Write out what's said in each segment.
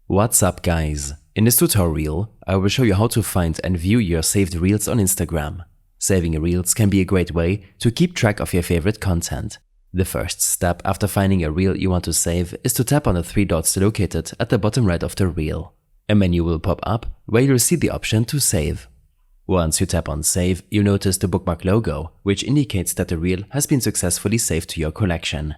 What's up guys? In this tutorial, I will show you how to find and view your saved reels on Instagram. Saving reels can be a great way to keep track of your favorite content. The first step after finding a reel you want to save is to tap on the three dots located at the bottom right of the reel. A menu will pop up where you'll see the option to save. Once you tap on save, you'll notice the bookmark logo, which indicates that the reel has been successfully saved to your collection.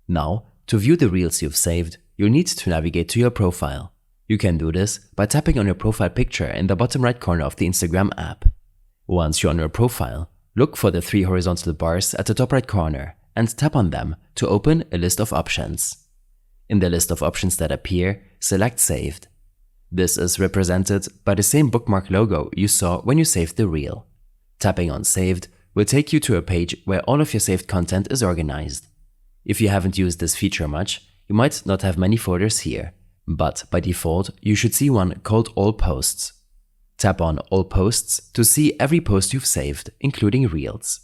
Now, to view the reels you've saved, you'll need to navigate to your profile. You can do this by tapping on your profile picture in the bottom right corner of the Instagram app. Once you're on your profile, look for the three horizontal bars at the top right corner and tap on them to open a list of options. In the list of options that appear, select Saved. This is represented by the same bookmark logo you saw when you saved the reel. Tapping on Saved will take you to a page where all of your saved content is organized. If you haven't used this feature much, you might not have many folders here, but by default you should see one called All Posts. Tap on All Posts to see every post you've saved, including reels.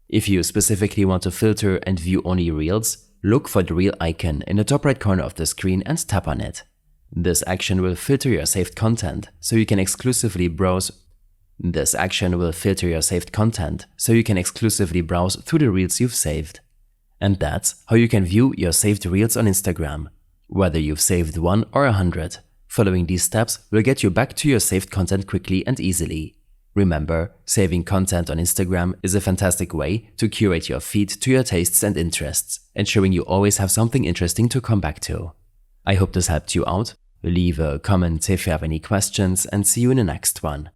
If you specifically want to filter and view only reels, look for the reel icon in the top right corner of the screen and tap on it. This action will filter your saved content so you can exclusively browse through the reels you've saved. And that's how you can view your saved reels on Instagram, whether you've saved 1 or 100. Following these steps will get you back to your saved content quickly and easily. Remember, saving content on Instagram is a fantastic way to curate your feed to your tastes and interests, ensuring you always have something interesting to come back to. I hope this helped you out. Leave a comment if you have any questions and see you in the next one.